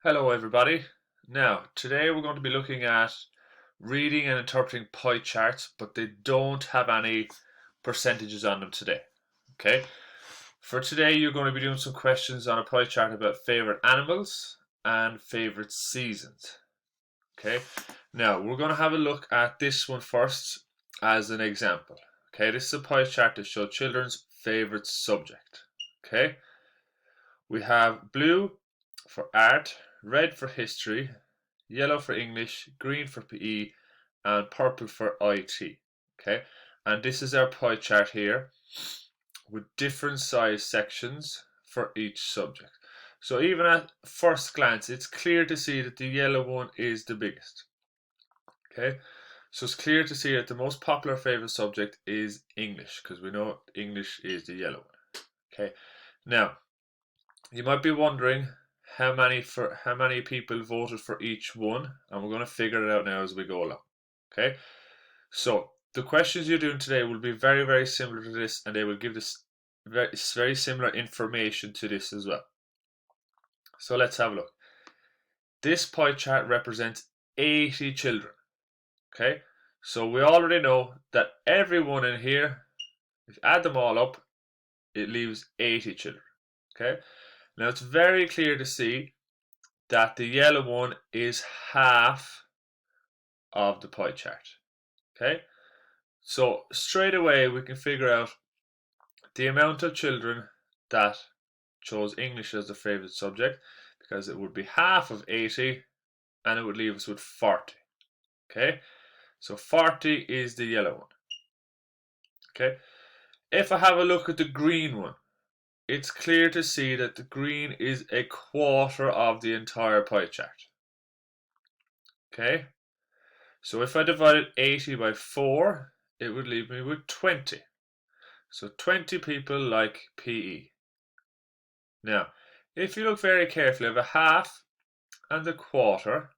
Hello everybody. Now, today we're going to be looking at reading and interpreting pie charts, but they don't have any percentages on them today. Okay? For today, you're going to be doing some questions on a pie chart about favorite animals and favorite seasons. Okay? Now, we're going to have a look at this one first as an example. Okay? This is a pie chart to show children's favorite subject. Okay? We have blue for art, red for history, yellow for English, green for PE, and purple for IT. Okay, and this is our pie chart here with different size sections for each subject. So even at first glance, it's clear to see that the yellow one is the biggest. Okay, so it's clear to see that the most popular favorite subject is English because we know English is the yellow one. Okay, now you might be wondering how many people voted for each one, and we're going to figure it out now as we go along. Okay, so the questions you're doing today will be very, very similar to this, and they will give this very similar information to this as well. So let's have a look. This pie chart represents 80 children. Okay, so we already know that everyone in here, if you add them all up, it leaves 80 children. Okay, now it's very clear to see that the yellow one is half of the pie chart. Okay, so straight away we can figure out the amount of children that chose English as their favourite subject, because it would be half of 80 and it would leave us with 40. Okay, so 40 is the yellow one. Okay, if I have a look at the green one, it's clear to see that the green is a quarter of the entire pie chart. Okay, so if I divided 80 by 4, it would leave me with 20. So 20 people like PE. Now, if you look very carefully, I have a half and a quarter.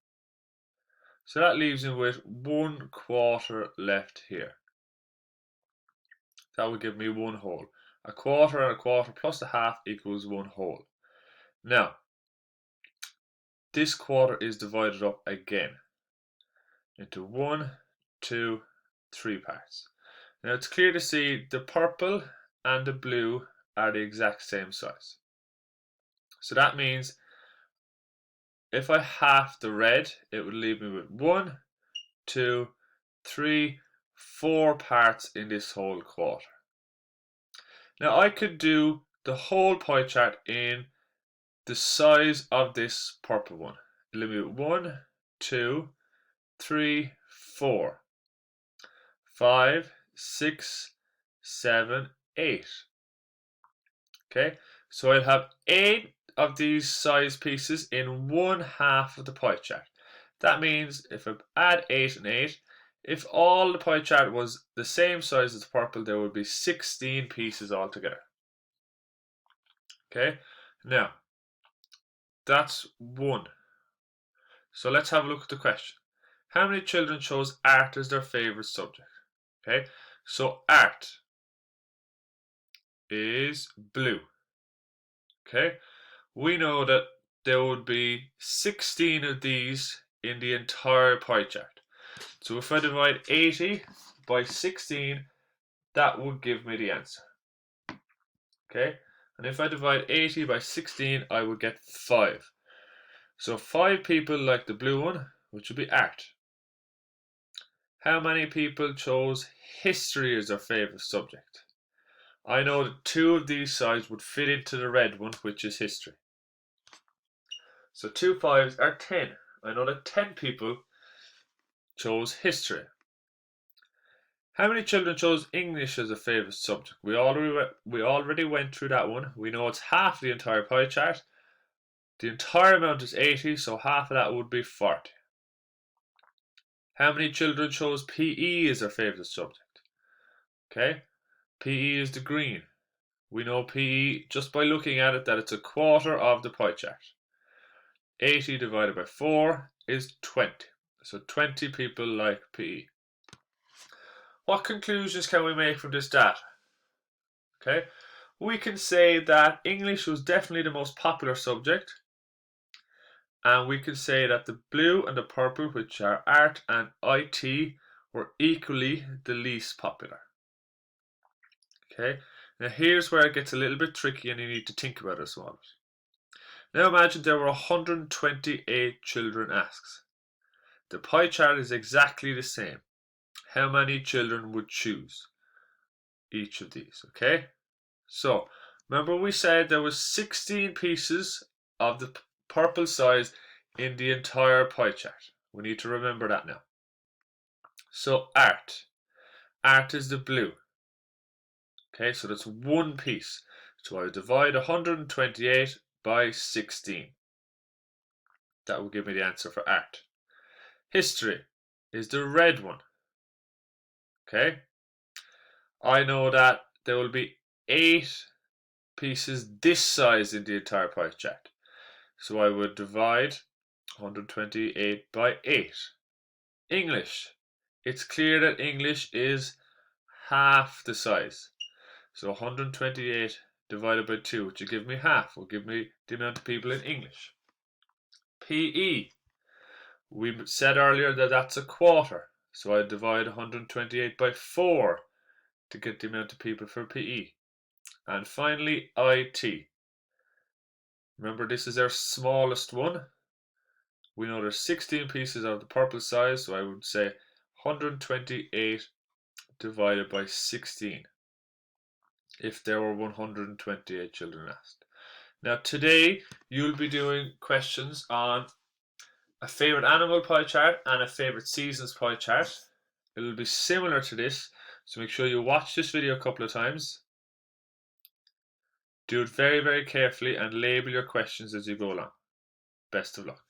So that leaves me with 1/4 left here. That would give me 1 whole. A quarter and a quarter plus a half equals 1 whole. Now, this quarter is divided up again into 1, 2, 3 parts. Now it's clear to see the purple and the blue are the exact same size. So that means if I half the red, it would leave me with 1, 2, 3, 4 parts in this whole quarter. Now I could do the whole pie chart in the size of this purple one. It'll leave me with 1, 2, 3, 4, 5, 6, 7, 8. Okay, so I'll have 8 of these size pieces in 1/2 of the pie chart. That means if I add 8 and 8, if all the pie chart was the same size as the purple, there would be 16 pieces altogether. Okay, now that's 1. So let's have a look at the question. How many children chose art as their favourite subject? Okay, so art is blue. Okay, we know that there would be 16 of these in the entire pie chart. So if I divide 80 by 16, that would give me the answer. Okay, and if I divide 80 by 16, I would get 5. So 5 people like the blue one, which would be art. How many people chose history as their favourite subject? I know that 2 of these sides would fit into the red one, which is history. So 2 5s are 10. I know that 10 people chose history. How many children chose English as a favourite subject? We already went through that one. We know it's half the entire pie chart. The entire amount is 80, so half of that would be 40. How many children chose PE as their favourite subject? Okay, PE is the green. We know PE just by looking at it that it's a quarter of the pie chart. 80 divided by 4 is 20. So 20 people like PE. What conclusions can we make from this data? Okay, we can say that English was definitely the most popular subject. And we can say that the blue and the purple, which are art and IT, were equally the least popular. Okay, now here's where it gets a little bit tricky and you need to think about it a small bit. Now imagine there were 128 children asked. The pie chart is exactly the same. How many children would choose each of these? Okay, so remember we said there was 16 pieces of the purple size in the entire pie chart. We need to remember that now. So art is the blue. Okay, so that's one piece. So I divide 128 by 16. That will give me the answer for art. History is the red one. Okay, I know that there will be 8 pieces this size in the entire pie chart. So I would divide 128 by 8. English. It's clear that English is half the size. So 128 divided by 2, which will give me half, will give me the amount of people in English. PE. We said earlier that that's a quarter. So I divide 128 by 4 to get the amount of people for PE. And finally, IT. Remember, this is our smallest one. We know there's 16 pieces of the purple size, so I would say 128 divided by 16 if there were 128 children asked. Now today you'll be doing questions on a favourite animal pie chart and a favourite seasons pie chart. It'll be similar to this, so make sure you watch this video a couple of times. Do it very, very carefully and label your questions as you go along. Best of luck.